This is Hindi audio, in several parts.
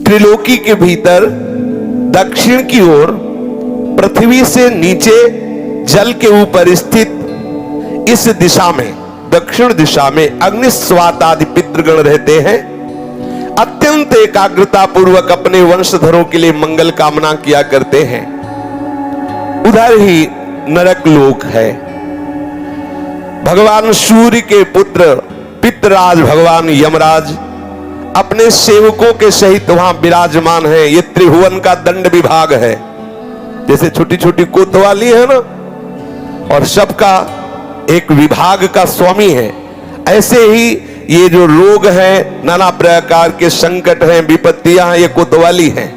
त्रिलोकी के भीतर दक्षिण की ओर पृथ्वी से नीचे जल के ऊपर स्थित इस दिशा में, दक्षिण दिशा में अग्निस्वात आदि पितृगण रहते हैं। अत्यंत एकाग्रता पूर्वक अपने वंशधरों के लिए मंगल कामना किया करते हैं। उधर ही नरक लोक है। भगवान सूर्य के पुत्र पितृराज भगवान यमराज अपने सेवकों के सहित वहां विराजमान है। ये त्रिभुवन का दंड विभाग है। जैसे छोटी छोटी कोतवाली है ना, और सबका एक विभाग का स्वामी है, ऐसे ही ये जो रोग हैं, नाना प्रकार के संकट हैं, विपत्तियां हैं, ये कोतवाली हैं।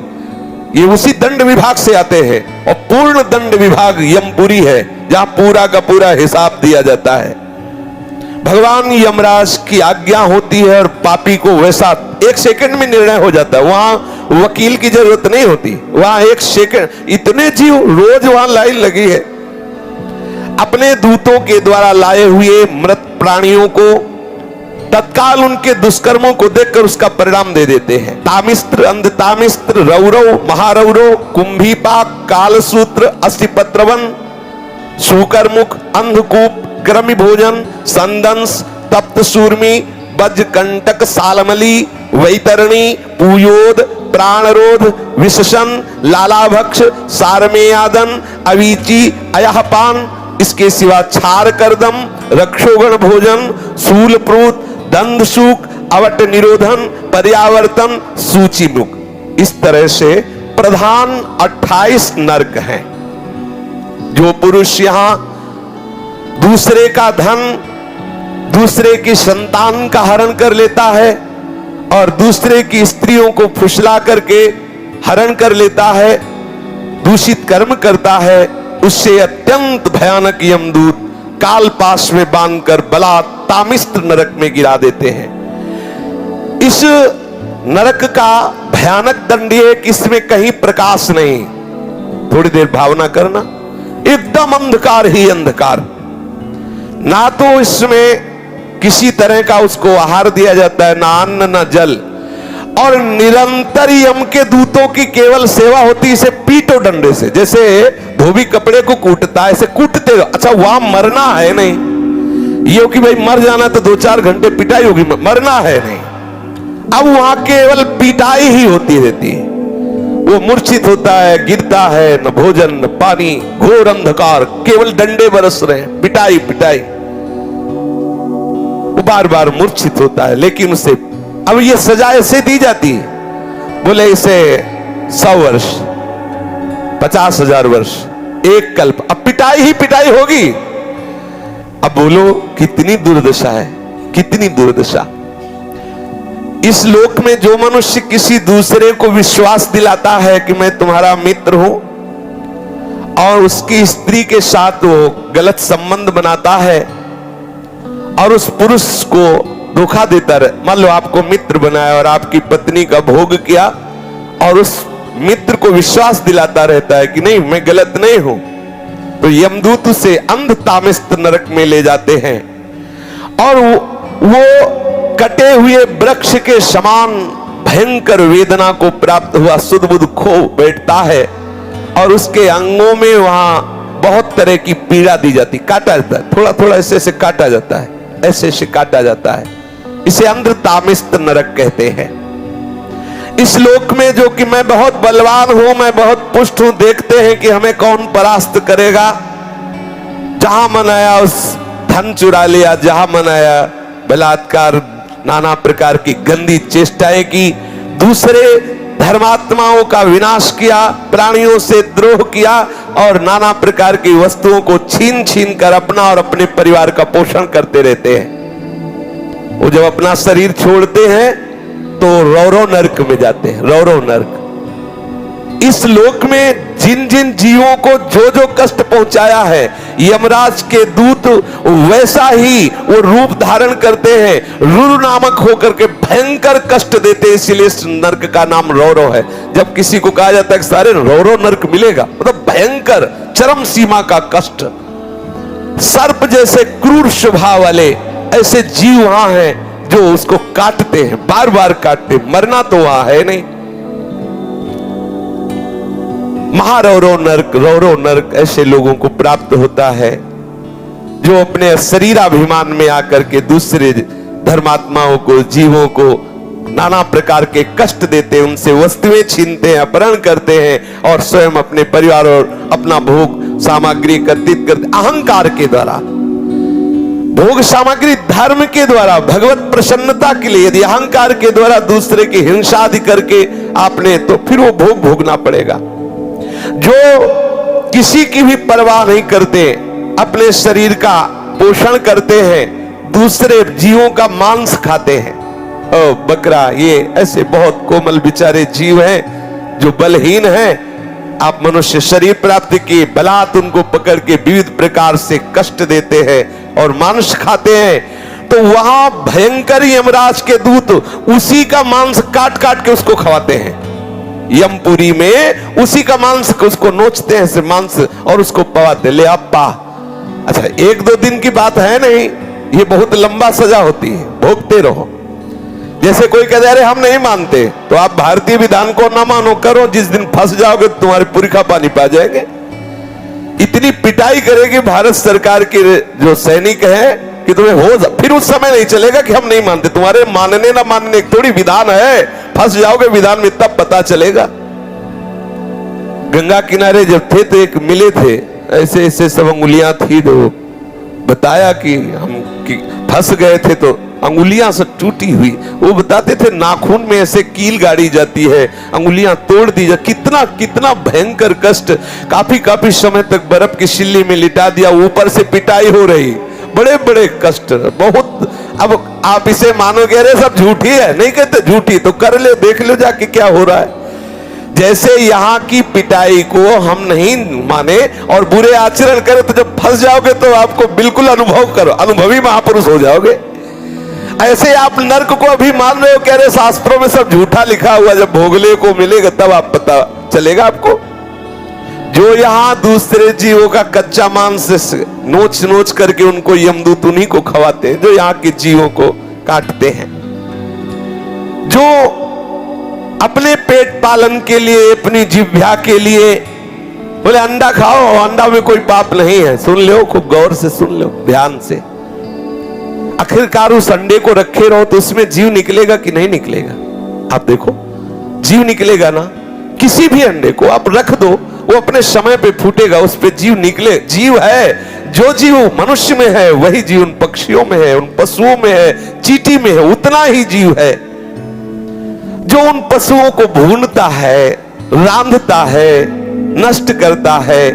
ये उसी दंड विभाग से आते हैं। और पूर्ण दंड विभाग यमपुरी है, जहां पूरा का पूरा हिसाब दिया जाता है। भगवान यमराज की आज्ञा होती है और पापी को वैसा एक सेकंड में निर्णय हो जाता है। वहां वकील की जरूरत नहीं होती। वहां एक सेकंड, इतने जीव रोज वहां लाइन लगी है। अपने दूतों के द्वारा लाए हुए मृत प्राणियों को तत्काल उनके दुष्कर्मों को देखकर उसका परिणाम दे देते हैं। तामिस्त्र, अंधतामिस्त्र, रौरव, महारौरव, कुंभीपाक, कालसूत्र, अस्थिपत्रवन, सूकरमुख, अंधकूप, क्रमि भोजन, संदंस, तप्त सूर्मी, बज्रकंटक, सालमली, वैतरणी, पूयोद, प्राणरोध, विशसन, लालाभक्ष, सारमेयादन, अवीची, अयहपान, इसके सिवा छार करदम, रक्षोगण भोजन, शूलप्रूत, दंदसूक, अवट निरोधन, पर्यावर्तन, सूचिमुख। इस तरह से प्रधान 28 नरक हैं। जो पुरुष यहां दूसरे का धन, दूसरे की संतान का हरण कर लेता है और दूसरे की स्त्रियों को फुसला करके हरण कर लेता है, दूषित कर्म करता है, उससे अत्यंत भयानक यमदूत काल पाश में बांधकर बलात् तामिस्त्र नरक में गिरा देते हैं। इस नरक का भयानक दंड है कि इसमें कहीं प्रकाश नहीं। थोड़ी देर भावना करना, एकदम अंधकार ही अंधकार। ना तो इसमें किसी तरह का उसको आहार दिया जाता है, ना अन्न ना जल, और निरंतर यम के दूतों की केवल सेवा होती है। इसे पीटो डंडे से, जैसे धोबी कपड़े को कूटता है, ऐसे कूटते रहो। अच्छा, वहां मरना है नहीं, ये कि भाई मर जाना तो 2-4 घंटे पिटाई होगी, मरना है नहीं। अब वहां केवल पिटाई ही होती रहती है। वो मूर्छित होता है, गिरता है, न भोजन न पानी, घोर अंधकार, केवल डंडे बरस रहे हैं, पिटाई पिटाई। वो बार बार मूर्छित होता है, लेकिन उसे अब ये सजा ऐसे दी जाती है, बोले इसे 100 वर्ष, 50,000 वर्ष, एक कल्प। अब पिटाई ही पिटाई होगी। अब बोलो कितनी दुर्दशा है, कितनी दुर्दशा। इस लोक में जो मनुष्य किसी दूसरे को विश्वास दिलाता है कि मैं तुम्हारा मित्र हूं, और उसकी स्त्री के साथ वो गलत संबंध बनाता है और उस पुरुष को धोखा देता रहे। मान लो आपको मित्र बनाया और आपकी पत्नी का भोग किया, और उस मित्र को विश्वास दिलाता रहता है कि नहीं मैं गलत नहीं हूं, तो यमदूत उसे अंधतामिस्त्र नरक में ले जाते हैं। और वो कटे हुए वृक्ष के समान भयंकर वेदना को प्राप्त हुआ सुध बुध खो बैठता है, और उसके अंगों में वहां बहुत तरह की पीड़ा दी जाती, काटा जाता है, थोड़ा थोड़ा ऐसे ऐसे काटा जाता है, ऐसे ऐसे काटा जाता है। इसे अंधतामिस्त्र नरक कहते हैं। इस लोक में जो कि मैं बहुत बलवान हूं, मैं बहुत पुष्ट हूं, देखते हैं कि हमें कौन परास्त करेगा। जहां मन आया उस धन चुरा लिया, जहां मन आया बलात्कार, नाना प्रकार की गंदी चेष्टाएं की, दूसरे धर्मात्माओं का विनाश किया, प्राणियों से द्रोह किया, और नाना प्रकार की वस्तुओं को छीन छीन कर अपना और अपने परिवार का पोषण करते रहते हैं। वो जब अपना शरीर छोड़ते हैं तो रौरव नरक में जाते हैं, रौरव नरक। इस लोक में जिन जिन जीवों को जो जो कष्ट पहुंचाया है, यमराज के दूत वैसा ही वो रूप धारण करते हैं, रुरु नामक होकर के भयंकर कष्ट देते हैं। इसलिए इस नरक का नाम रौरव है। जब किसी को कहा जाता है कि सारे रौरव नरक मिलेगा, मतलब भयंकर चरम सीमा का कष्ट। सर्प जैसे क्रूर स्वभाव वाले ऐसे जीव वहां हैं जो उसको काटते हैं, बार बार काटते। मरना तो वहां है नहीं, महारौरव नरक, रौरव नरक ऐसे लोगों को प्राप्त होता है जो अपने शरीराभिमान में आकर के दूसरे धर्मात्माओं को, जीवों को नाना प्रकार के कष्ट देते हैं, उनसे वस्तुएं छीनते हैं, अपहरण करते हैं और स्वयं अपने परिवार और अपना भोग सामग्री एकत्रित करते, अहंकार के द्वारा भोग सामग्री, धर्म के द्वारा, भगवत प्रसन्नता के लिए। यदि अहंकार के द्वारा दूसरे की हिंसा आदि करके आपने, तो फिर वो भोग भोगना पड़ेगा। जो किसी की भी परवाह नहीं करते, अपने शरीर का पोषण करते हैं, दूसरे जीवों का मांस खाते हैं। ओ बकरा, ये ऐसे बहुत कोमल बेचारे जीव हैं जो बलहीन हैं। आप मनुष्य शरीर प्राप्त किए, बलात् उनको पकड़ के विविध प्रकार से कष्ट देते हैं और मांस खाते हैं, तो वहां भयंकर यमराज के दूत उसी का मांस काट काट के उसको खवाते हैं। यमपुरी में उसी का मांस उसको नोचते हैं से मांस और उसको पवाते, ले अप्पा। अच्छा, 1-2 दिन की बात है नहीं, ये बहुत लंबा सजा होती है, भोगते रहो। जैसे कोई कहते अरे हम नहीं मानते, तो आप भारतीय विधान को ना मानो, करो, जिस दिन फंस जाओगे तो तुम्हारे पुरखा पानी पा जाएंगे। इतनी पिटाई करेगी भारत सरकार के जो सैनिक हैं कि तुम्हें हो, फिर उस समय नहीं चलेगा कि हम नहीं मानते। तुम्हारे मानने ना मानने एक थोड़ी विधान है, फंस जाओगे विधान में तब पता चलेगा। गंगा किनारे जब थे तो एक मिले थे, ऐसे ऐसे सब अंगुलियां थी, तो बताया कि हम फंस गए थे तो अंगुलियां से टूटी हुई। वो बताते थे नाखून में ऐसे कील गाड़ी जाती है, अंगुलियां तोड़ दी जा, कितना कितना भयंकर कष्ट। काफी काफी समय तक बर्फ की सिल्ली में लिटा दिया, ऊपर से पिटाई हो रही, बड़े बड़े कष्ट बहुत। अब आप इसे मानोगे अरे सब झूठी है, नहीं कहते झूठी, तो कर ले, देख लो जाके क्या हो रहा है। जैसे यहाँ की पिटाई को हम नहीं माने और बुरे आचरण करें, तो जब फंस जाओगे तो आपको बिल्कुल अनुभव करो, अनुभवी महापुरुष हो जाओगे। ऐसे आप नर्क को अभी मान रहे हो, कह रहे शास्त्रों में सब झूठा लिखा हुआ, जब भोगले को मिलेगा तब आप पता चलेगा आपको। जो यहाँ दूसरे जीवों का कच्चा मांस नोच नोच करके उनको यमदूत उन्हीं को खवाते हैं, जो यहाँ के जीवों को काटते हैं। जो अपने पेट पालन के लिए, अपनी जिह्वा के लिए बोले अंडा खाओ, अंडा में कोई पाप नहीं है। सुन लो, खूब गौर से सुन लो, ध्यान से। आखिरकार उस अंडे को रखे रहो तो उसमें जीव निकलेगा कि नहीं निकलेगा? आप देखो, जीव निकलेगा ना। किसी भी अंडे को आप रख दो, वो अपने समय पे फूटेगा, उस पे जीव निकले। जीव है, जो जीव मनुष्य में है वही जीव उन पक्षियों में है, उन पशुओं में है, चींटी में है, उतना ही जीव है। जो उन पशुओं को भूनता है, रांधता है, नष्ट करता है,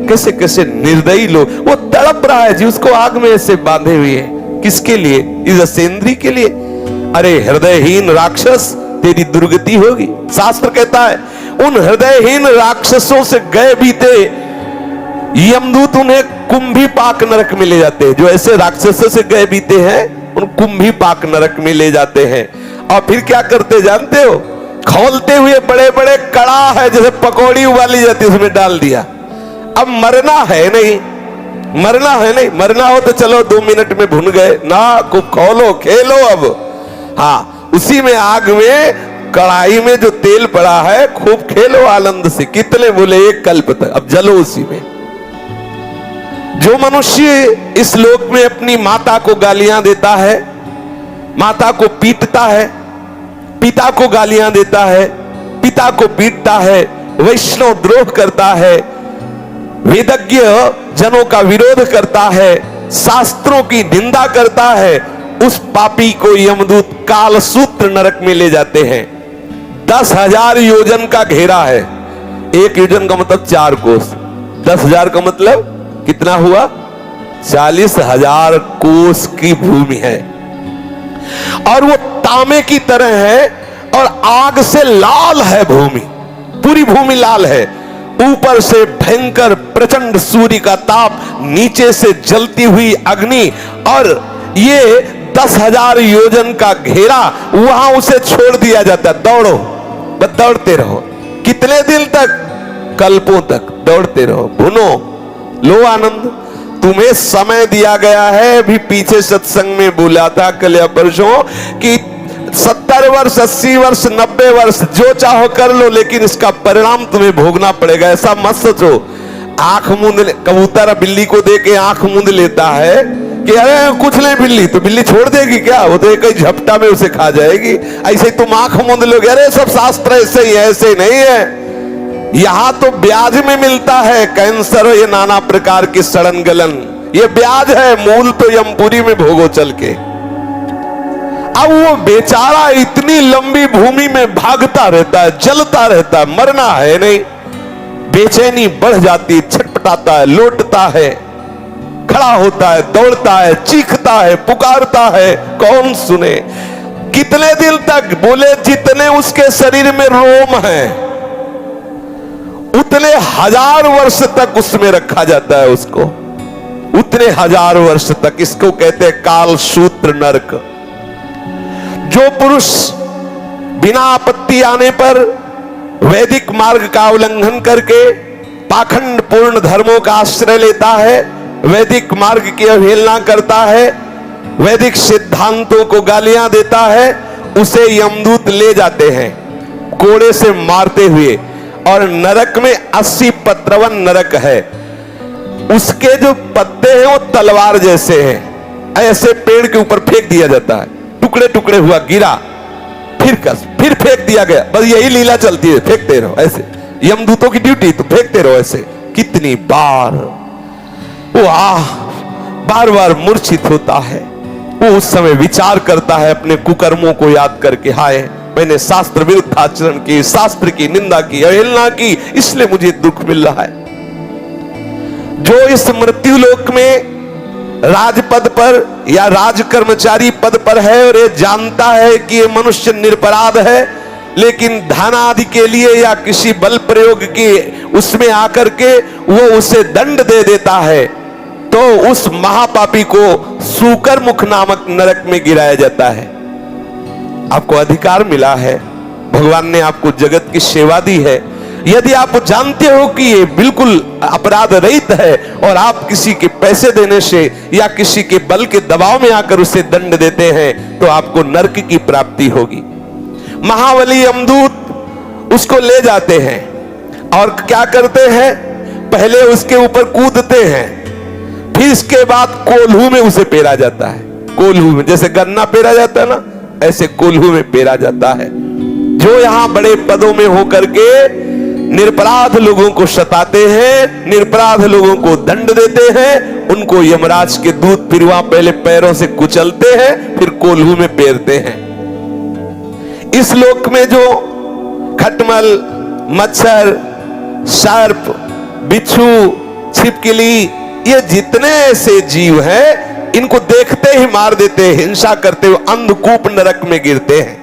कैसे कैसे निर्दयी लोग, वो तड़प रहा है जी, उसको आग में ऐसे बांधे हुए है। किसके लिए? इस असेंद्री के लिए। अरे हृदयहीन राक्षस, तेरी दुर्गति होगी। शास्त्र कहता है उन हृदयहीन राक्षसों से गए बीते यमदूत उन्हें कुंभी पाक नरक में ले जाते हैं। जो ऐसे राक्षसों से गए बीते हैं उन कुंभी पाक नरक में ले जाते हैं। और फिर क्या करते जानते हो? खोलते हुए बड़े बड़े कड़ा है, जैसे पकौड़ी उबाली जाती है, उसमें डाल दिया। अब मरना है नहीं, मरना है नहीं, मरना हो तो चलो 2 मिनट में भुन गए ना, खूब खोलो, खेलो। अब हाँ, उसी में आग में कढ़ाई में जो तेल पड़ा है, खूब खेलो आनंद से। कितने बोले? 1 कल्प तक। अब जलो उसी में। जो मनुष्य इस लोक में अपनी माता को गालियां देता है, माता को पीटता है, पिता को गालियां देता है, पिता को पीटता है, वैष्णव द्रोह करता है, वेदज्ञ जनों का विरोध करता है, शास्त्रों की निंदा करता है, उस पापी को यमदूत कालसूत्र नरक में ले जाते हैं। 10,000 योजन का घेरा है। 1 योजन का मतलब 4 कोस। 10,000 का मतलब कितना हुआ? 40,000 कोस की भूमि है। और वो तांबे की तरह है और आग से लाल है भूमि, पूरी भूमि लाल है। ऊपर से भयंकर प्रचंड सूर्य का ताप, नीचे से जलती हुई अग्नि, और ये 10,000 योजन का घेरा, वहां उसे छोड़ दिया जाता। दौड़ो, बस दौड़ते रहो। कितने दिन तक? कल्पों तक दौड़ते रहो, भुनो, लो आनंद। तुम्हें समय दिया गया है। भी पीछे सत्संग में बोला था कल या परसों कि 70 70 वर्ष, 80 वर्ष, 90 वर्ष जो चाहो कर लो, लेकिन इसका परिणाम तुम्हें भोगना पड़ेगा। ऐसा मत सोचो। आंख मूंद कबूतर बिल्ली को दे के आंख मूंद लेता है कि अरे कुछ नहीं, बिल्ली तो बिल्ली छोड़ देगी क्या, वो तो एक ही झपटा में उसे खा जाएगी। ऐसे ही तुम आंख मूंद लोगे, अरे सब शास्त्र ऐसे ही है, ऐसे नहीं है। यहां तो ब्याज में मिलता है कैंसर, ये नाना प्रकार की सड़न गलन, ये ब्याज है। मूल तो यमपुरी में भोगो चल के। अब वो बेचारा इतनी लंबी भूमि में भागता रहता है, जलता रहता है, मरना है नहीं। बेचैनी बढ़ जाती, छटपटाता है, लौटता है, खड़ा होता है, दौड़ता है, चीखता है, पुकारता है, कौन सुने। कितने दिन तक? बोले जितने उसके शरीर में रोम है उतने 1000 वर्ष तक उसमें रखा जाता है उसको, उतने 1000 वर्ष तक। इसको कहते हैं काल सूत्र नरक। जो पुरुष बिना आपत्ति आने पर वैदिक मार्ग का उल्लंघन करके पाखंड पूर्ण धर्मों का आश्रय लेता है, वैदिक मार्ग की अवहेलना करता है, वैदिक सिद्धांतों को गालियां देता है, उसे यमदूत ले जाते हैं कोड़े से मारते हुए। और नरक में 80 पत्रवन नरक है। उसके जो पत्ते हैं वो तलवार जैसे हैं, ऐसे पेड़ के ऊपर फेंक दिया जाता है, टुकड़े टुकड़े हुआ, गिरा, फिर फेंक दिया गया। बस यही लीला चलती है, फेंकते रहो ऐसे। यमदूतों की ड्यूटी तो फेंकते रहो ऐसे। कितनी बार वो बार बार मूर्छित होता है। वो उस समय विचार करता है अपने कुकर्मों को याद करके, हाय मैंने शास्त्र विरुद्ध आचरण की, शास्त्र की निंदा की, अवहेलना की, इसलिए मुझे दुख मिल रहा है। जो इस मृत्यु लोक में राजपद पर या राज कर्मचारी पद पर है और ये जानता है कि ये मनुष्य निरपराध है, लेकिन धन आदि के लिए या किसी बल प्रयोग के उसमें आकर के वो उसे दंड दे देता है, तो उस महापापी को सूकर मुख नामक नरक में गिराया जाता है। आपको अधिकार मिला है, भगवान ने आपको जगत की सेवा दी है। यदि आप जानते हो कि ये बिल्कुल अपराध रहित है और आप किसी के पैसे देने से या किसी के बल के दबाव में आकर उसे दंड देते हैं, तो आपको नरक की प्राप्ति होगी। महाबली यमदूत उसको ले जाते हैं और क्या करते हैं, पहले उसके ऊपर कूदते हैं, फिर इसके बाद कोल्हू में उसे पेरा जाता है। कोल्हू में जैसे गन्ना पेरा जाता है ना, ऐसे कोल्हू में पेरा जाता है। जो यहां बड़े पदों में होकर के निरपराध लोगों को सताते हैं, निरपराध लोगों को दंड देते हैं, उनको यमराज के दूत फिर वहां पहले पैरों से कुचलते हैं, फिर कोल्हू में पेरते हैं। इस लोक में जो खटमल, मच्छर, सर्प, बिच्छू, छिपकली, ये जितने ऐसे जीव हैं, इनको देखते ही मार देते हैं, हिंसा करते हुए अंधकूप नरक में गिरते हैं।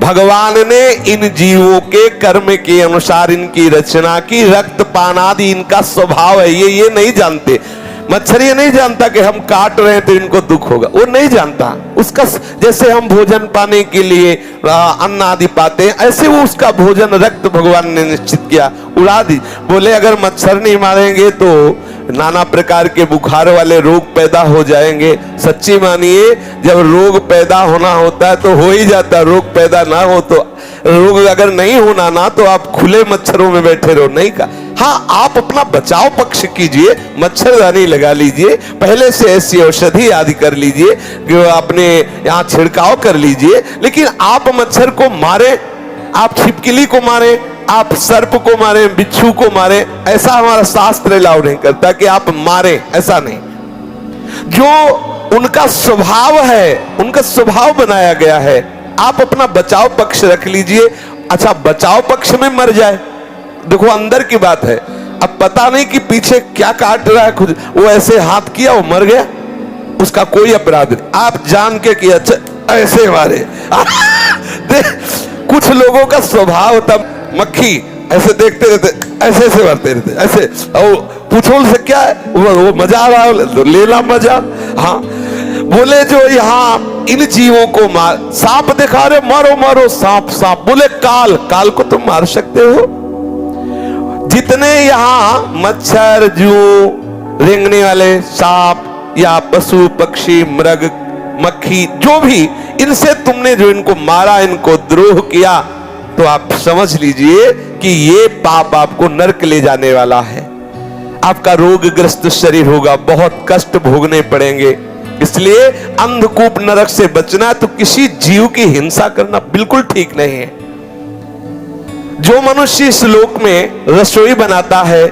भगवान ने इन जीवों के कर्म के अनुसार इनकी रचना की। रक्तपान आदि इनका स्वभाव है, ये नहीं जानते। मच्छर ये नहीं जानता कि हम काट रहे हैं तो इनको दुख होगा, वो नहीं जानता। उसका जैसे हम भोजन पाने के लिए अन्न आदि पाते हैं, ऐसे वो उसका भोजन रक्त भगवान ने निश्चित किया, उड़ा दी। बोले अगर मच्छर नहीं मारेंगे तो नाना प्रकार के बुखार वाले रोग पैदा हो जाएंगे। सच्ची मानिए, जब रोग पैदा होना होता है तो हो ही जाता है, रोग पैदा ना हो तो रोग अगर नहीं होना ना, तो आप खुले मच्छरों में बैठे रहो, नहीं का। हाँ, आप अपना बचाव पक्ष कीजिए, मच्छरदानी लगा लीजिए, पहले से ऐसी औषधि आदि कर लीजिए, अपने यहाँ छिड़काव कर लीजिए, लेकिन आप मच्छर को मारे, आप छिपकली को मारे, आप सर्प को मारे, बिच्छू को मारे, ऐसा हमारा शास्त्र अलाउ नहीं करता कि आप मारे, ऐसा नहीं। जो उनका स्वभाव है, उनका स्वभाव बनाया गया है, आप अपना बचाव पक्ष रख लीजिए। अच्छा, बचाव पक्ष में मर जाए, देखो अंदर की बात है, अब पता नहीं कि पीछे क्या काट रहा है, खुद वो ऐसे हाथ किया, वो मर गया, उसका कोई अपराध नहीं। आप जान के कि अच्छा ऐसे मारे कुछ लोगों का स्वभाव होता, मक्खी ऐसे देखते रहते, ऐसे ऐसे मरते रहते, ऐसे, और पूछो से क्या है, वो मजा आ रहा है, लेला मजा। हाँ, बोले जो यहाँ इन जीवों को मार, सांप दिखा रहे, मारो मारो सांप सांप, बोले काल, काल को तुम मार सकते हो। जितने यहाँ मच्छर, जू, रेंगने वाले सांप या पशु पक्षी मृग मक्खी, जो भी इनसे तुमने जो इनको मारा, इनको द्रोह किया, तो आप समझ लीजिए कि ये पाप आपको नरक ले जाने वाला है। आपका रोगग्रस्त शरीर होगा, बहुत कष्ट भोगने पड़ेंगे। इसलिए अंधकूप नरक से बचना, तो किसी जीव की हिंसा करना बिल्कुल ठीक नहीं है। जो मनुष्य इस लोक में रसोई बनाता है,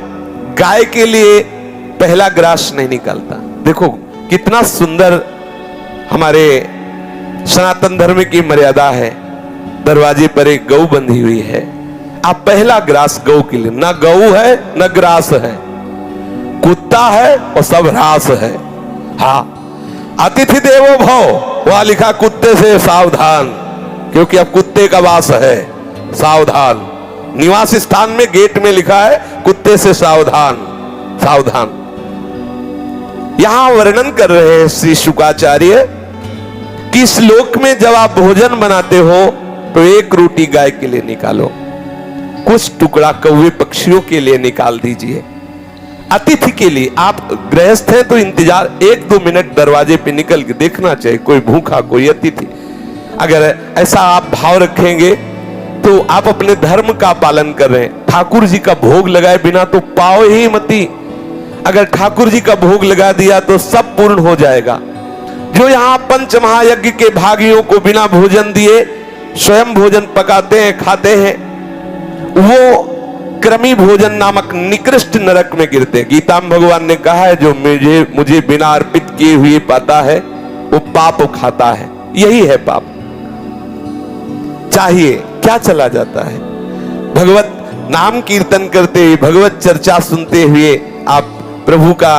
गाय के लिए पहला ग्रास नहीं निकालता। देखो कितना सुंदर हमारे सनातन धर्म की मर्यादा है। दरवाजे पर एक गऊ बंधी हुई है, आप पहला ग्रास गऊ के लिए, ना गऊ है ना ग्रास है, कुत्ता है और सब ह्रास है। हाँ, अतिथि देवो भव, वहां लिखा कुत्ते से सावधान, क्योंकि अब कुत्ते का वास है, सावधान। निवास स्थान में गेट में लिखा है कुत्ते से सावधान, सावधान। यहां वर्णन कर रहे हैं श्री शुकाचार्य कि इस लोक में जब आप भोजन बनाते हो तो एक रोटी गाय के लिए निकालो, कुछ टुकड़ा कौवे पक्षियों के लिए निकाल दीजिए। अतिथि के लिए, आप गृहस्थ हैं तो इंतजार 1-2 मिनट दरवाजे पे निकल के देखना चाहिए, कोई भूखा, कोई अतिथि। अगर ऐसा आप भाव रखेंगे तो आप अपने धर्म का पालन कर रहे हैं। ठाकुर जी का भोग लगाए बिना तो पाओ ही मती, अगर ठाकुर जी का भोग लगा दिया तो सब पूर्ण हो जाएगा। जो यहां पंच महायज्ञ के भागियों को बिना भोजन दिए स्वयं भोजन पकाते हैं, खाते हैं, वो क्रमी भोजन नामक निकृष्ट नरक में गिरते हैं। गीता में भगवान ने कहा है, जो मुझे बिना अर्पित किए हुए पाता है वो पाप खाता है। यही है पाप। चाहिए क्या चला जाता है? भगवत नाम कीर्तन करते हुए, भगवत चर्चा सुनते हुए आप प्रभु का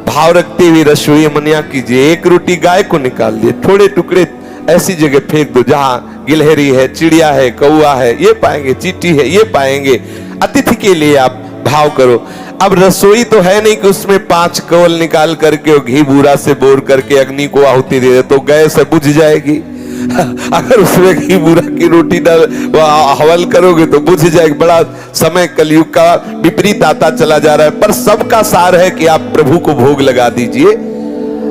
भाव रखते हुए रसोई मनिया कीजिए। एक रोटी गाय को निकाल दिए, थोड़े टुकड़े ऐसी जगह फेंक दो जहां गिलहरी है, चिड़िया है, कौआ है, ये पाएंगे, चींटी है, ये पाएंगे। अतिथि के लिए आप भाव करो। अब रसोई तो है नहीं कि उसमें 5 कवल निकाल करके और घी बूरा से बोर करके अग्नि को आहुति दे दे, तो गैस बुझ जाएगी। अगर उसमें घी बूरा की रोटी डाल हवल करोगे तो बुझ जाएगी। बड़ा समय कलयुग का विपरीत आता चला जा रहा है। पर सबका सार है कि आप प्रभु को भोग लगा दीजिए।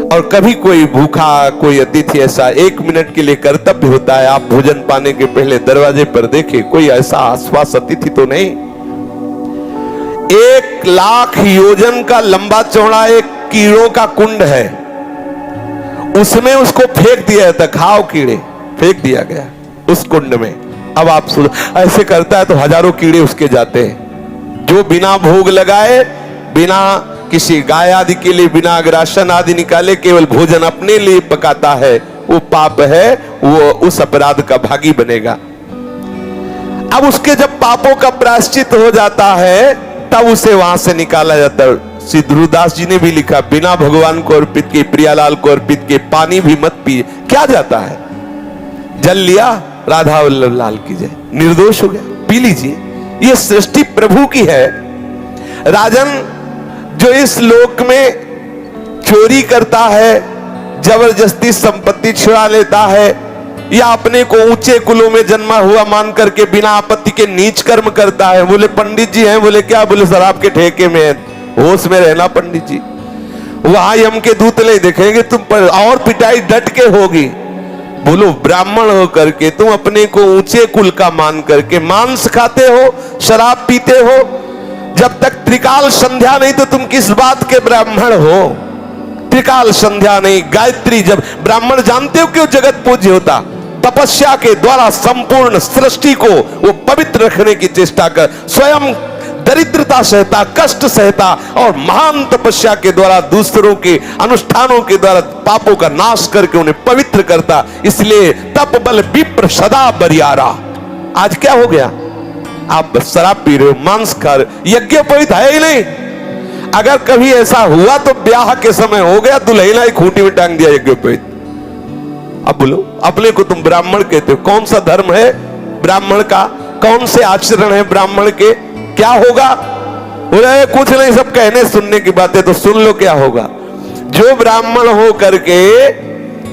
और कभी कोई भूखा, कोई अतिथि ऐसा 1 मिनट के लिए कर्तव्य होता है, आप भोजन पाने के पहले दरवाजे पर देखें कोई ऐसा आसपास अतिथि तो नहीं। 1 लाख योजन का लंबा चौड़ा एक कीड़ों का कुंड है, उसमें उसको फेंक दिया जाता, खाओ कीड़े, फेंक दिया गया उस कुंड में। अब आप ऐसे करता है तो हजारों कीड़े उसके जाते हैं। जो बिना भोग लगाए, बिना किसी गाय आदि के लिए, बिना अग्रासन आदि निकाले, केवल भोजन अपने लिए पकाता है, वो पाप है, वो उस अपराध का भागी बनेगा। अब उसके जब पापों का प्रायश्चित हो जाता है तब उसे वहां से निकाला जाता है। श्री ध्रुवदास जी ने भी लिखा, बिना भगवान को अर्पित के, प्रियालाल को अर्पित के पानी भी मत पिए। क्या जाता है? जल लिया, राधा वल्लभ लाल की जय, निर्दोष हो गया, पी लीजिए। ये सृष्टि प्रभु की है। राजन जो इस लोक में चोरी करता है, जबरदस्ती संपत्ति छुड़ा लेता है, या अपने को ऊंचे कुलों में जन्मा हुआ मान करके बिना आपत्ति के नीच कर्म करता है। बोले पंडित जी हैं, बोले क्या? बोले शराब के ठेके में है, होश में रहना पंडित जी, वहां यम के दूत ले देखेंगे तुम पर, और पिटाई डट के होगी। बोलो ब्राह्मण हो करके तुम अपने को ऊंचे कुल का मान करके मांस खाते हो, शराब पीते हो। जब तक त्रिकाल संध्या नहीं तो तुम किस बात के ब्राह्मण हो? त्रिकाल संध्या नहीं, गायत्री, जब ब्राह्मण जानते हो क्यों जगत पूज्य होता? तपस्या के द्वारा संपूर्ण सृष्टि को वो पवित्र रखने की चेष्टा कर, स्वयं दरिद्रता सहता, कष्ट सहता, और महान तपस्या के द्वारा दूसरों के अनुष्ठानों के द्वारा पापों का नाश करके उन्हें पवित्र करता। इसलिए तप बल विप्र सदा बरियारा। आज क्या हो गया? आप शराब पी रहे हो, मांस खा रहे हो, यज्ञोपवीत है ही नहीं। अगर कभी ऐसा हुआ तो ब्याह के समय हो गया, दुल्हन ही खूंटी में टांग दिया यज्ञोपवीत। अब बोलो, अपने को तुम ब्राह्मण कहते हो, कौन सा धर्म है ब्राह्मण का? कौन से आचरण है ब्राह्मण के? क्या होगा? बोले कुछ नहीं, सब कहने सुनने की बातें, तो सुन लो क्या होगा। जो ब्राह्मण हो करके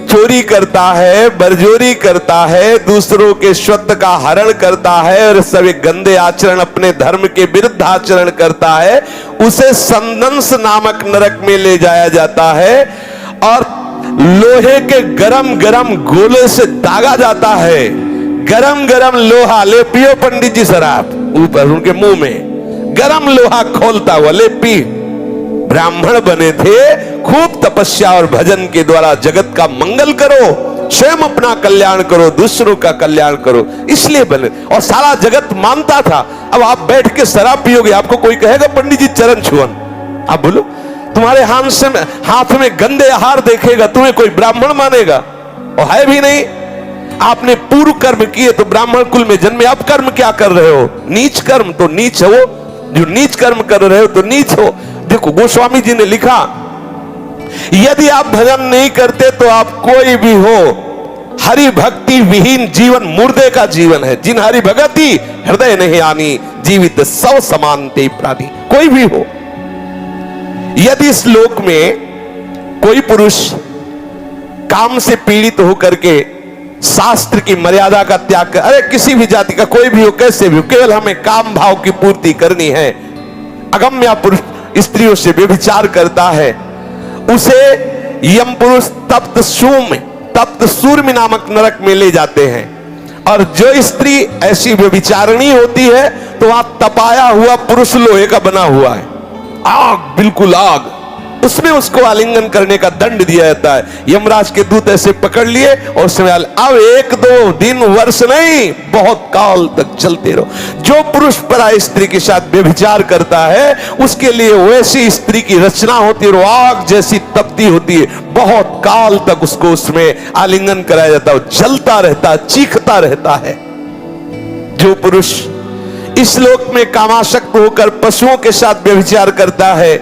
चोरी करता है, बरजोरी करता है, दूसरों के स्वत्त का हरण करता है और सभी गंदे आचरण, अपने धर्म के विरुद्ध आचरण करता है, उसे संदंस नामक नरक में ले जाया जाता है। और लोहे के गरम गरम गोले से दागा जाता है, गरम गरम लोहा, ले पियो पंडित जी शराब, ऊपर उनके मुंह में गरम लोहा खोलता हुआ, ले पी। ब्राह्मण बने थे, खूब तपस्या और भजन के द्वारा जगत का मंगल करो, स्वयं अपना कल्याण करो, दूसरों का कल्याण करो, इसलिए बने। और सारा जगत मानता था। अब आप बैठ के शराब पियोगे, आपको कोई कहेगा पंडित जी चरण छुअन? आप बोलो, तुम्हारे हाथ में गंदे आहार देखेगा, तुम्हें कोई ब्राह्मण मानेगा? और है भी नहीं। आपने पूर्व कर्म किए तो ब्राह्मण कुल में जन्मे, अब कर्म क्या कर रहे हो? नीच कर्म, तो नीच हो। जो नीच कर्म कर रहे हो तो नीच हो। देखो गोस्वामी जी ने लिखा, यदि आप भजन नहीं करते तो आप कोई भी हो, हरि भक्ति विहीन जीवन मुर्दे का जीवन है। जिन हरि भगति हृदय नहीं आनी, जीवित सौ समान ते प्राणी। कोई भी हो, यदि इस लोक में कोई पुरुष काम से पीड़ित होकर के शास्त्र की मर्यादा का त्याग कर, अरे किसी भी जाति का कोई भी हो, कैसे भी हो, केवल हमें काम भाव की पूर्ति करनी है, अगम्य पुरुष स्त्रियों से व्यभिचार करता है, उसे यम पुरुष तप्त सूर्य नामक नरक में ले जाते हैं। और जो स्त्री ऐसी व्यभिचारिणी होती है तो वहां तपाया हुआ पुरुष लोहे का बना हुआ है, आग, बिल्कुल आग, उसमें उसको आलिंगन करने का दंड दिया जाता है। यमराज के दूत ऐसे पकड़ लिए और उसमें अब 1-2 दिन वर्ष नहीं, बहुत काल तक चलते रहो। जो पुरुष पराई स्त्री के साथ व्यभिचार करता है उसके लिए वैसी स्त्री की रचना होती है, आग जैसी तपती होती है, बहुत काल तक उसको उसमें आलिंगन कराया जाता है, जलता रहता है, चीखता रहता है। जो पुरुष इस लोक में कामासक्त होकर पशुओं के साथ व्यभिचार करता है,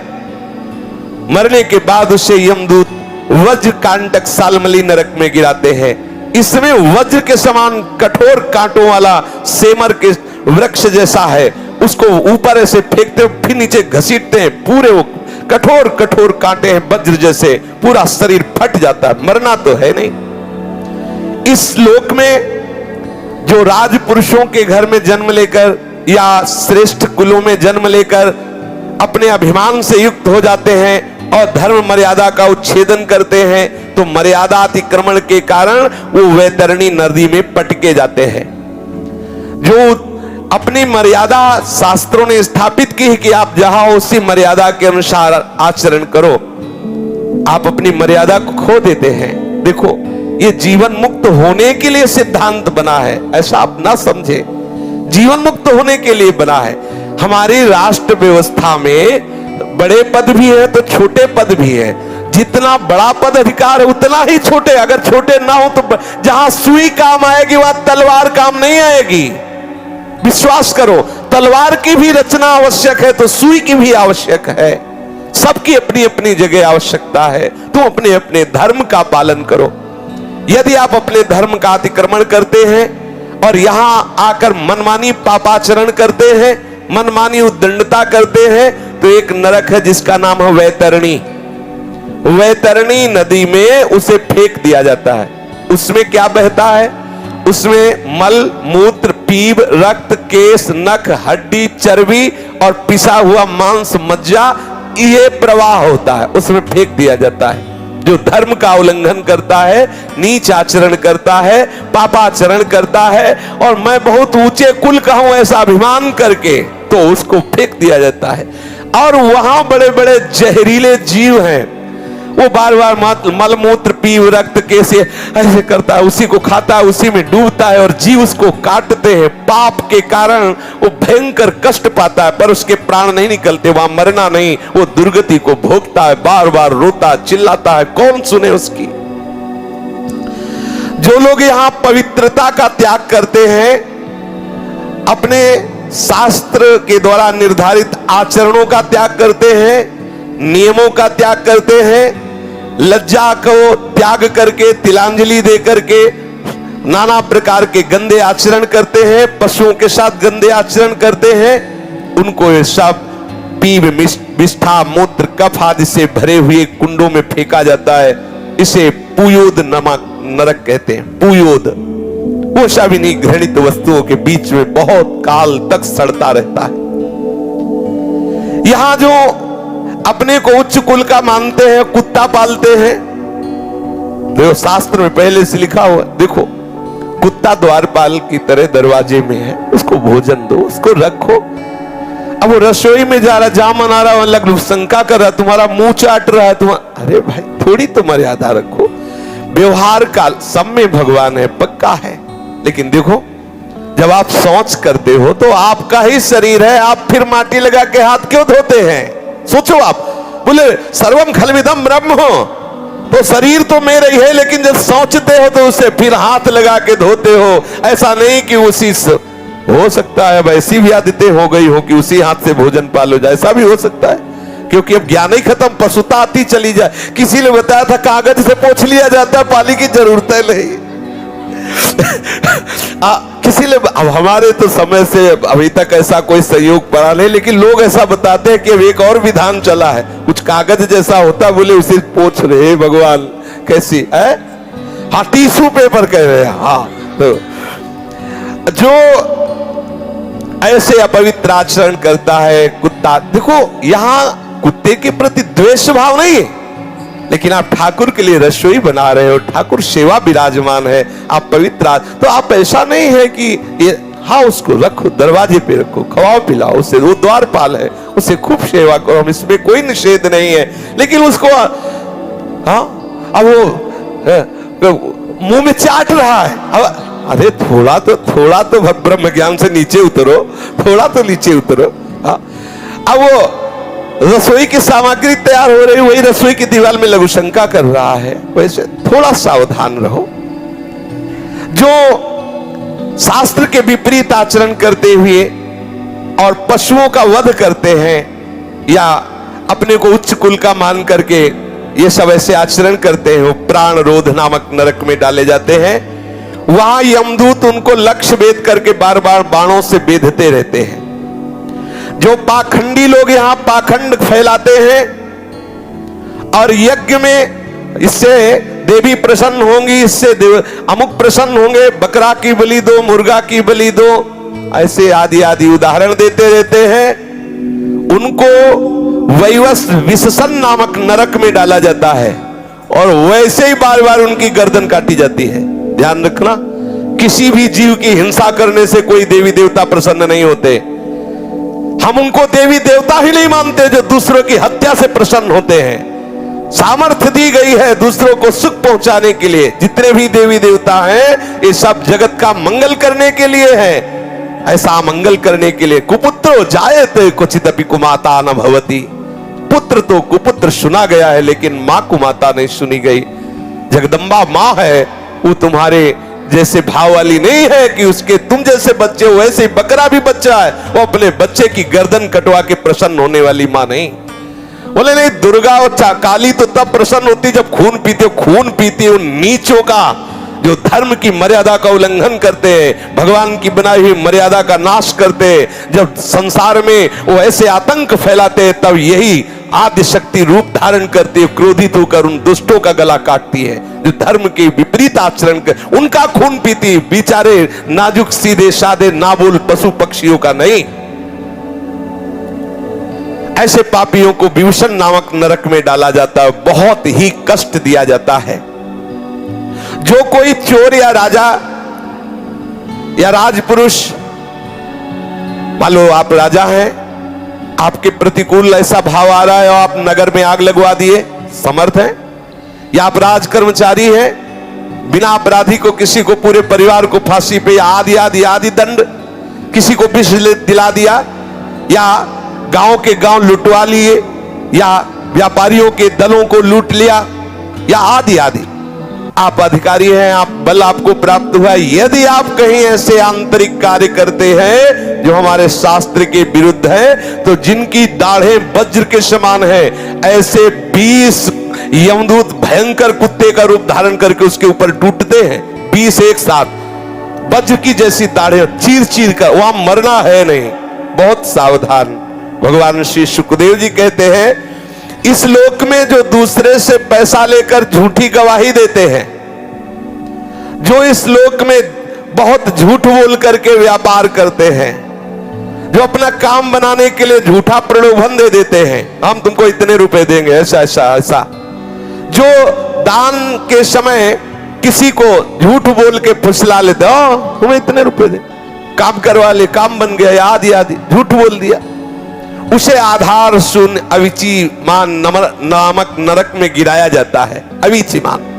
मरने के बाद उसे यमदूत वज्र कांटक सालमली नरक में गिराते हैं। इसमें वज्र के समान कठोर कांटों वाला सेमर के वृक्ष जैसा है, उसको ऊपर ऐसे फेंकते हैं, फिर नीचे घसीटते हैं, पूरे वो कठोर कठोर कांटे हैं वज्र जैसे, पूरा शरीर फट जाता है, मरना तो है नहीं। इस लोक में जो राजपुरुषों के घर में जन्म लेकर या श्रेष्ठ कुलों में जन्म लेकर अपने अभिमान से युक्त हो जाते हैं और धर्म मर्यादा का उच्छेदन करते हैं, तो मर्यादा अतिक्रमण के कारण वो वैतरणी नदी में पटके जाते हैं। जो अपनी मर्यादा शास्त्रों ने स्थापित की है कि आप जहां हो उसी मर्यादा के अनुसार आचरण करो, आप अपनी मर्यादा को खो देते हैं। देखो, ये जीवन मुक्त होने के लिए सिद्धांत बना है, ऐसा आप ना समझे, जीवन मुक्त होने के लिए बना है। हमारी राष्ट्र व्यवस्था में बड़े पद भी है तो छोटे पद भी है, जितना बड़ा पद अधिकार है उतना ही छोटे, अगर छोटे ना हो तो जहां सुई काम आएगी वहां तलवार काम नहीं आएगी। विश्वास करो, तलवार की भी रचना आवश्यक है तो सुई की भी आवश्यक है, सबकी अपनी अपनी जगह आवश्यकता है। तुम अपने अपने धर्म का पालन करो। यदि आप अपने धर्म का अतिक्रमण करते हैं और यहां आकर मनमानी पापाचरण करते हैं, मनमानी उद्दंडता करते हैं, तो एक नरक है जिसका नाम है वैतरणी। वैतरणी नदी में उसे फेंक दिया जाता है। उसमें क्या बहता है? उसमें मल, मूत्र, पीप, रक्त, केश, नख, हड्डी, चर्बी और पिसा हुआ मांस, मज्जा, ये प्रवाह होता है, उसमें फेंक दिया जाता है। जो धर्म का उल्लंघन करता है, नीच आचरण करता है, पापाचरण करता है और मैं बहुत ऊंचे कुल का हूं ऐसा अभिमान करके, तो उसको फेंक दिया जाता है। और वहां बड़े बड़े जहरीले जीव हैं, वो बार बार मलमूत्र, पीव, रक्त, कैसे ऐसे करता है, उसी को खाता है, उसी में डूबता है और जीव उसको काटते हैं। पाप के कारण वो भयंकर कष्ट पाता है पर उसके प्राण नहीं निकलते, वहां मरना नहीं, वो दुर्गति को भोगता है, बार बार रोता चिल्लाता है, कौन सुने उसकी। जो लोग यहां पवित्रता का त्याग करते हैं, अपने शास्त्र के द्वारा निर्धारित आचरणों का त्याग करते हैं, नियमों का त्याग करते हैं, लज्जा को त्याग करके, तिलांजलि दे करके नाना प्रकार के गंदे आचरण करते हैं, पशुओं के साथ गंदे आचरण करते हैं, उनको ये सब पीव, विष्ठा, मूत्र, कफ आदि से भरे हुए कुंडों में फेंका जाता है। इसे पुयोद नमक नरक कहते हैं। पुयोद वो शाविनी घृणित वस्तुओं के बीच में बहुत काल तक सड़ता रहता है। यहां जो अपने को उच्च कुल का मानते हैं, कुत्ता पालते हैं, देखो शास्त्र में पहले से लिखा हुआ, देखो कुत्ता द्वारपाल की तरह दरवाजे में है, उसको भोजन दो, उसको रखो। अब वो रसोई में जा रहा, जामन आ रहा, लग शंका कर रहा, तुम्हारा मुंह चाट रहा है, अरे भाई थोड़ी तो मर्यादा रखो। व्यवहार का सब में भगवान है, पक्का है। लेकिन देखो जब आप शौच करते हो तो आपका ही शरीर है, आप फिर माटी लगा के हाथ क्यों धोते हैं? सोचो आप, बोले सर्वम खलविदम ब्रह्म हो, तो शरीर तो मेरा ही है, लेकिन जब सोचते हो तो उसे फिर हाथ लगा के धोते हो। ऐसा नहीं कि उसी से हो सकता है, अब ऐसी भी आदतें हो गई हो कि उसी हाथ से भोजन पालो जाए, ऐसा भी हो सकता है, क्योंकि अब ज्ञान ही खत्म, पशुता आती चली जाए। किसी ने बताया था कागज से पोंछ लिया जाता है, पानी की जरूरत है नहीं। किसी ने, अब हमारे तो समय से अभी तक ऐसा कोई सहयोग पड़ा नहीं, लेकिन लोग ऐसा बताते हैं कि अब एक और विधान चला है, कुछ कागज जैसा होता, बोले उसे पोंछ रहे। भगवान कैसी है? हाँ, टिश्यू पेपर कह रहे हैं। हाँ, तो जो ऐसे अपवित्र आचरण करता है कुत्ता, देखो यहां कुत्ते के प्रति द्वेष भाव नहीं है, लेकिन आप ठाकुर के लिए रसोई बना रहे हो, ठाकुर सेवा विराजमान है, आप पवित्र, तो आप ऐसा नहीं है कि ये, हाँ उसको रखो, दरवाजे पे रखो, खवाओ पिलाओ उसे, वो द्वारपाल है, उसे खूब सेवा करो, हम इसमें कोई निषेध नहीं है। लेकिन उसको हाँ, अब वो मुंह में चाट रहा है, अब अरे थोड़ा तो ब्रह्म ज्ञान से नीचे उतरो, थोड़ा तो नीचे उतरो। हाँ, अब वो रसोई की सामग्री तैयार हो रही, वही रसोई की दीवार में लघु शंका कर रहा है, वैसे थोड़ा सावधान रहो। जो शास्त्र के विपरीत आचरण करते हुए और पशुओं का वध करते हैं या अपने को उच्च कुल का मान करके ये सब ऐसे आचरण करते हैं, वो प्राण रोध नामक नरक में डाले जाते हैं। वहां यमदूत उनको लक्ष्य भेद करके बार बार बाणों से बेधते रहते हैं। जो पाखंडी लोग यहां पाखंड फैलाते हैं और यज्ञ में इससे देवी प्रसन्न होंगी, इससे अमुक प्रसन्न होंगे, बकरा की बलि दो, मुर्गा की बलि दो, ऐसे आदि आदि उदाहरण देते रहते हैं। उनको वैवस्व विशसन नामक नरक में डाला जाता है और वैसे ही बार बार उनकी गर्दन काटी जाती है। ध्यान रखना, किसी भी जीव की हिंसा करने से कोई देवी देवता प्रसन्न नहीं होते। हम उनको देवी देवता ही नहीं मानते जो दूसरों की हत्या से प्रसन्न होते हैं। सामर्थ्य दी गई है दूसरों को सुख पहुंचाने के लिए। जितने भी देवी देवता हैं ये सब जगत का मंगल करने के लिए है, ऐसा मंगल करने के लिए। कुपुत्रो जायते क्वचिदपि कुमाता न भवति। पुत्र तो कुपुत्र सुना गया है, लेकिन मां कुमाता नहीं सुनी गई। जगदम्बा मां है, वो तुम्हारे जैसे भाव वाली नहीं है कि उसके तुम जैसे बच्चे हो, वैसे ही बकरा भी बच्चा है, वो अपने बच्चे की गर्दन कटवा के प्रसन्न होने वाली मां नहीं। बोले नहीं, दुर्गा और काली तो तब प्रसन्न होती जब खून पीते। खून पीती उन नीचों का जो धर्म की मर्यादा का उल्लंघन करते हैं, भगवान की बनाई हुई मर्यादा का नाश करते हैं। जब संसार में वो ऐसे आतंक फैलाते हैं, तब यही आदि शक्ति रूप धारण करती है, क्रोधित होकर उन दुष्टों का गला काटती है जो धर्म के विपरीत आचरण कर, उनका खून पीती। बेचारे नाजुक सीधे साधे नाबुल पशु पक्षियों का नहीं। ऐसे पापियों को विभूषण नामक नरक में डाला जाता है, बहुत ही कष्ट दिया जाता है। जो कोई चोर या राजा या राजपुरुष, मान लो आप राजा हैं, आपके प्रतिकूल ऐसा भाव आ रहा है और आप नगर में आग लगवा दिए, समर्थ हैं, या आप राज कर्मचारी हैं, बिना अपराधी को किसी को पूरे परिवार को फांसी पे आदि आदि आदि दंड, किसी को विष दिला दिया, या गांव के गांव लुटवा लिए, या व्यापारियों के दलों को लूट लिया, या आदि आदि। आप अधिकारी हैं, आप बल आपको प्राप्त हुआ। यदि आप कहीं ऐसे आंतरिक कार्य करते हैं जो हमारे शास्त्र के विरुद्ध है, तो जिनकी दाढ़ें वज्र के समान है, ऐसे 20 यमदूत भयंकर कुत्ते का रूप धारण करके उसके ऊपर टूटते हैं। 20 एक साथ वज्र की जैसी दाढ़ें चीर चीर कर, वहां मरना है नहीं, बहुत सावधान। भगवान श्री सुखदेव जी कहते हैं, इस लोक में जो दूसरे से पैसा लेकर झूठी गवाही देते हैं, जो इस लोक में बहुत झूठ बोल करके व्यापार करते हैं, जो अपना काम बनाने के लिए झूठा प्रलोभन दे देते हैं, हम तुमको इतने रुपए देंगे, ऐसा ऐसा ऐसा, जो दान के समय किसी को झूठ बोल के फुसला लेते, तुम्हें इतने रुपए दे, काम करवा ले, काम बन गया, आदि आदि झूठ बोल दिया, उसे आधार शून्य अविचीमान नामक नरक में गिराया जाता है। अविचीमान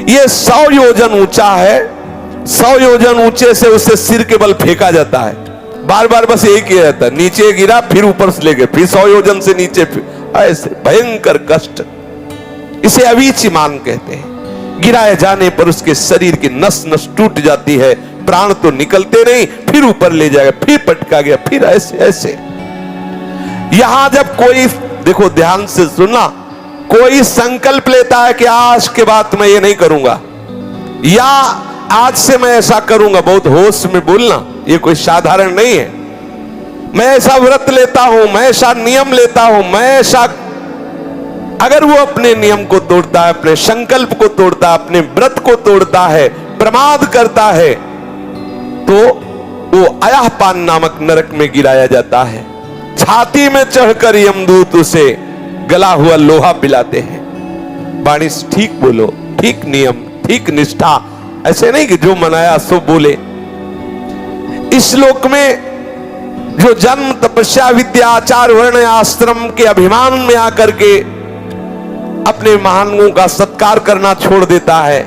ये 100 योजन ऊंचा है, 100 योजन ऊंचे से उसे सिर के बल फेंका जाता है, बार बार बस एक ही रहता है, नीचे गिरा फिर ऊपर से ले गए, फिर 100 योजन से नीचे, ऐसे भयंकर कष्ट, इसे अविचीमान कहते हैं। गिराए जाने पर उसके शरीर की नस नस टूट जाती है, प्राण तो निकलते नहीं, फिर ऊपर ले जाएगा, फिर पटका गया, फिर ऐसे ऐसे। यहां जब कोई, देखो ध्यान से सुनना, कोई संकल्प लेता है कि आज के बाद मैं ये नहीं करूंगा, या आज से मैं ऐसा करूंगा, बहुत होश में बोलना, ये कोई साधारण नहीं है, मैं ऐसा व्रत लेता हूं, मैं ऐसा नियम लेता हूं, मैं ऐसा, अगर वो अपने नियम को तोड़ता है, अपने संकल्प को तोड़ता है, अपने व्रत को तोड़ता है, प्रमाद करता है, तो वो अयहपान नामक नरक में गिराया जाता है। छाती में चढ़कर यमदूत उसे गला हुआ लोहा पिलाते हैं। वाणी ठीक बोलो, ठीक नियम, ठीक निष्ठा, ऐसे नहीं कि जो मनाया सो बोले। इस लोक में जो जन्म तपस्या विद्या आचार वर्ण आश्रम के अभिमान में आकर के अपने महानों का सत्कार करना छोड़ देता है,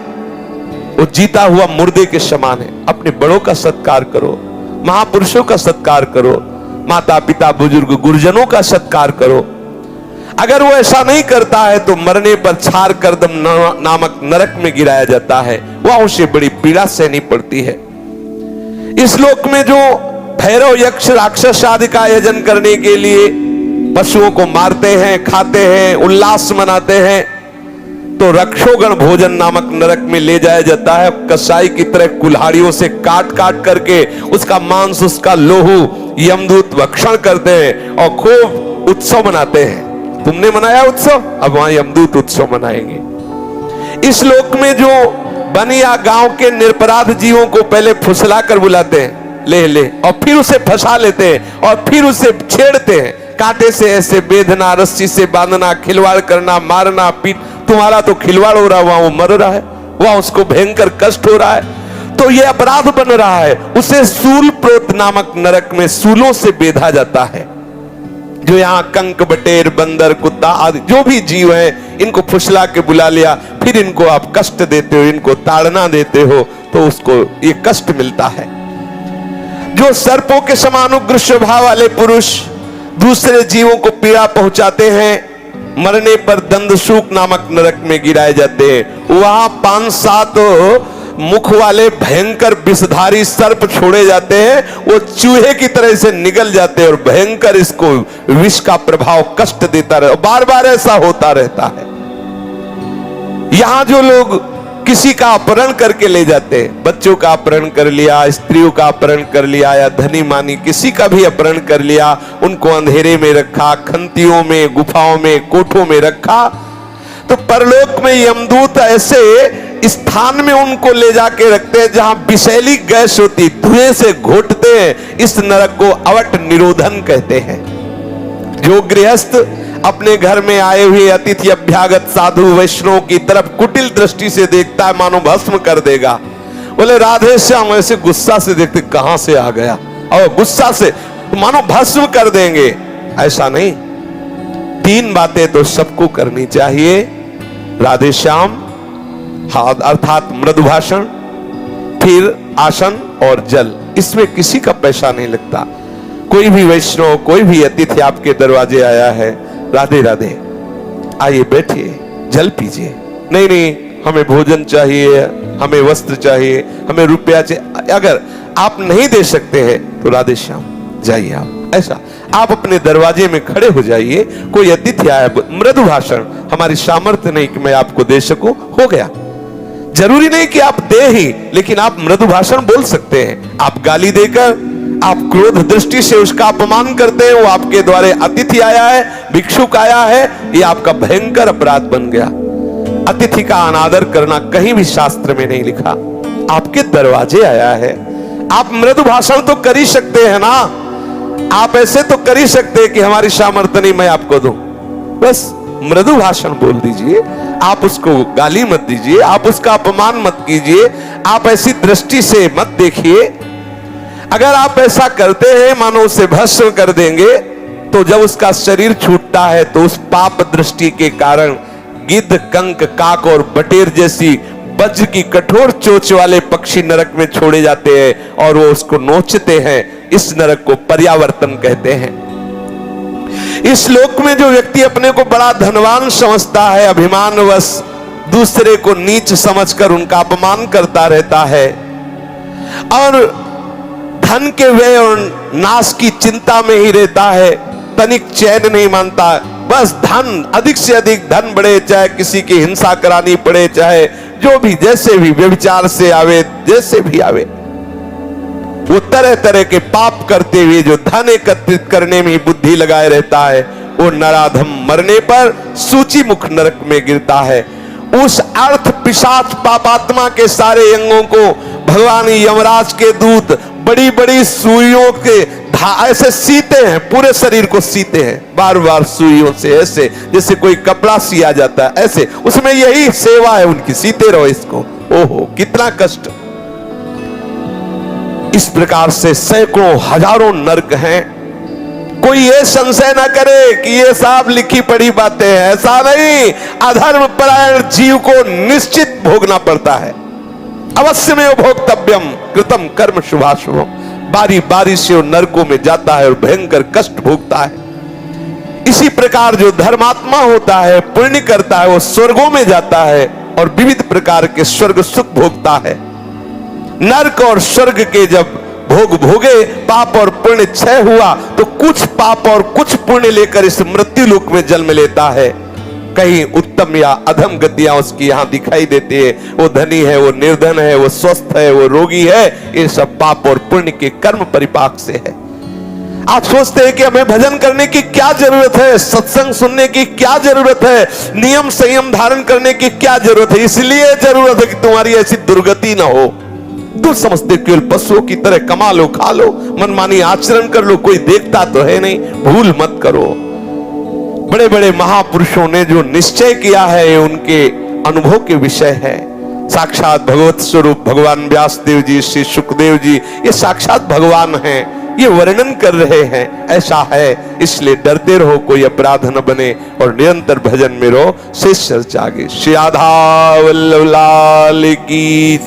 वो जीता हुआ मुर्दे के समान है। अपने बड़ों का सत्कार करो, महापुरुषों का सत्कार करो, माता पिता बुजुर्ग गुरुजनों का सत्कार करो। अगर वो ऐसा नहीं करता है तो मरने पर छार करदम नामक नरक में गिराया जाता है, वह उसे बड़ी पीड़ा सहनी पड़ती है। इस लोक में जो भैरव यक्ष राक्षस आदि का आयोजन करने के लिए पशुओं को मारते हैं, खाते हैं, उल्लास मनाते हैं, तो रक्षोगण भोजन नामक नरक में ले जाया जाता है। कसाई की तरह कुल्हाड़ियों से काट काट करके उसका मांस, उसका लोहू यमदूत भक्षण करते हैं और खूब उत्सव मनाते हैं। तुमने मनाया उत्सव, अब वहां यमदूत उत्सव मनाएंगे। इस लोक में जो बनिया गांव के निरपराध जीवों को पहले फुसला कर बुलाते हैं, ले ले, और फिर उसे फंसा लेते हैं और फिर उसे छेड़ते हैं, कांटे से ऐसे बेधना, रस्सी से बांधना, खिलवाड़ करना, मारना, पीट। तुम्हारा तो खिलवाड़ हो रहा है, वहां वो मर रहा है, वहां उसको भयंकर कष्ट हो रहा है, तो ये अपराध बन रहा है। उसे सूल प्रोत नामक नरक में सूलों से बेधा जाता है। जो यहाँ कंक, बटेर, बंदर, कुत्ता आदि जो भी जीव हैं, इनको फुसला के बुला लिया, फिर इनको आप कष्ट देते हो, इनको ताड़ना देते हो, तो उसको ये कष्ट मिलता है। जो सर्पों के समान उग्र स्वभाव वाले पुरुष दूसरे जीवों को पीड़ा पहुंचाते हैं, मरने पर दंदसूक नामक नरक में गिराए जाते हैं। वहां 5-7 मुख वाले भयंकर विषधारी सर्प छोड़े जाते हैं, वो चूहे की तरह से निगल जाते हैं और भयंकर इसको विष का प्रभाव कष्ट देता रहे, बार बार ऐसा होता रहता है। यहां जो लोग किसी का अपहरण करके ले जाते हैं, बच्चों का अपहरण कर लिया, स्त्रियों का अपहरण कर लिया, या धनी मानी किसी का भी अपहरण कर लिया, उनको अंधेरे में रखा, खंतियों में, गुफाओं में, कोठों में रखा, तो परलोक में यमदूत ऐसे स्थान में उनको ले जाके रखते हैं जहां विषैली गैस होती, धुएं से घोटते हैं। इस नरक को अवट निरोधन कहते हैं। जो गृहस्थ अपने घर में आए हुए अतिथि अभ्यागत साधु वैष्णव की तरफ कुटिल दृष्टि से देखता है, मानो भस्म कर देगा। बोले राधे श्याम, ऐसे गुस्सा से देखते, कहां से आ गया, और गुस्सा से मानो भस्म कर देंगे। ऐसा नहीं, 3 बातें तो सबको करनी चाहिए। राधे श्याम अर्थात मृदु भाषण, फिर आसन और जल, इसमें किसी का पैसा नहीं लगता। कोई भी वैष्णव, कोई भी अतिथि आपके दरवाजे आया है, राधे राधे, आइए बैठिए, जल पीजिए, नहीं नहीं हमें भोजन चाहिए, हमें वस्त्र चाहिए, हमें रुपया चाहिए, अगर आप नहीं दे सकते हैं तो राधे श्याम जाइए आप। ऐसा आप अपने दरवाजे में खड़े हो जाइए, कोई अतिथि आया, मृदु भाषण, हमारी सामर्थ्य नहीं कि मैं आपको दे सकूं, हो गया। जरूरी नहीं कि आप दे ही, लेकिन आप मृदु भाषण बोल सकते हैं। आप गाली देकर, आप क्रोध दृष्टि से उसका अपमान करते हैं, वो आपके द्वारे अतिथि आया है, भिक्षुक आया है, ये आपका भयंकर अपराध बन गया। अतिथि का अनादर करना कहीं भी शास्त्र में नहीं लिखा। आपके दरवाजे आया है, आप मृदु भाषण तो कर ही सकते हैं ना, आप ऐसे तो कर ही सकते हैं कि हमारी सामर्थ्य नहीं, मैं आपको दूं, बस मृदु भाषण बोल दीजिए, आप उसको गाली मत दीजिए, आप उसका अपमान मत कीजिए, आप ऐसी दृष्टि से मत देखिए। अगर आप ऐसा करते हैं मानो उसे भस्म कर देंगे, तो जब उसका शरीर छूटता है तो उस पाप दृष्टि के कारण गिद्ध, कंक, काक और बटेर जैसी वज्र की कठोर चोंच वाले पक्षी नरक में छोड़े जाते हैं और वो उसको नोचते हैं। इस नरक को पर्यावर्तन कहते हैं। इस लोक में जो व्यक्ति अपने को बड़ा धनवान समझता है, अभिमानवश दूसरे को नीच समझकर उनका अपमान करता रहता है और धन के व्यय और नाश की चिंता में ही रहता है, तनिक चैन नहीं मानता, बस धन, अधिक से अधिक धन बढ़े, चाहे किसी की हिंसा करानी पड़े, चाहे जो भी जैसे भी व्यभिचार से आवे, जैसे भी आवे, वो तरह तरह के पाप करते हुए जो धन एकत्रित करने में बुद्धि लगाए रहता है, वो नराधम मरने पर सूची मुख नरक में गिरता है। उस अर्थ पिशाच पापात्मा के सारे अंगों को भगवान यमराज के दूत बड़ी बड़ी सुइयों के ऐसे सीते हैं, पूरे शरीर को सीते हैं बार बार सुइयों से, ऐसे जैसे कोई कपड़ा सिया जाता है, ऐसे उसमें यही सेवा है उनकी, सीते रहो इसको। ओहो कितना कष्ट। इस प्रकार से सैकड़ों हजारों नरक हैं। कोई ये संशय ना करे कि ये सब लिखी पढ़ी बातें हैं, ऐसा नहीं। अधर्म परायण जीव को निश्चित भोगना पड़ता है। अवश्य में भोक्तव्यम कृतम कर्म शुभाशुभम। बारी बारी से वो नरकों में जाता है और भयंकर कष्ट भोगता है। इसी प्रकार जो धर्मात्मा होता है, पुण्य करता है, वो स्वर्गों में जाता है और विविध प्रकार के स्वर्ग सुख भोगता है। नरक और स्वर्ग के जब भोग भोगे, पाप और पुण्य क्षय हुआ, तो कुछ पाप और कुछ पुण्य लेकर इस मृत्यु लोक में जन्म लेता है। कहीं उत्तम या अधम गतियां उसकी यहां दिखाई देती है। वो धनी है, वो निर्धन है, वो स्वस्थ है, वो रोगी है, ये सब पाप और पुण्य के कर्म परिपाक से है। आप सोचते हैं कि हमें भजन करने की क्या जरूरत है, सत्संग सुनने की क्या जरूरत है, नियम संयम धारण करने की क्या जरूरत है? इसलिए जरूरत है कि तुम्हारी ऐसी दुर्गति ना हो। दूर समझते केवल पशुओं की तरह कमा लो, खा लो, मनमानी आचरण कर लो, कोई देखता तो है नहीं। भूल मत करो। बड़े बड़े महापुरुषों ने जो निश्चय किया है ये उनके अनुभव के विषय है। साक्षात भगवत स्वरूप भगवान व्यासदेव जी, श्री सुखदेव जी, ये साक्षात भगवान हैं, ये वर्णन कर रहे हैं। ऐसा है, इसलिए डरते रहो, कोई अपराध न बने और निरंतर भजन में रहो। शेष चर्चा आगे। श्री राधा वल्लभ लाल की।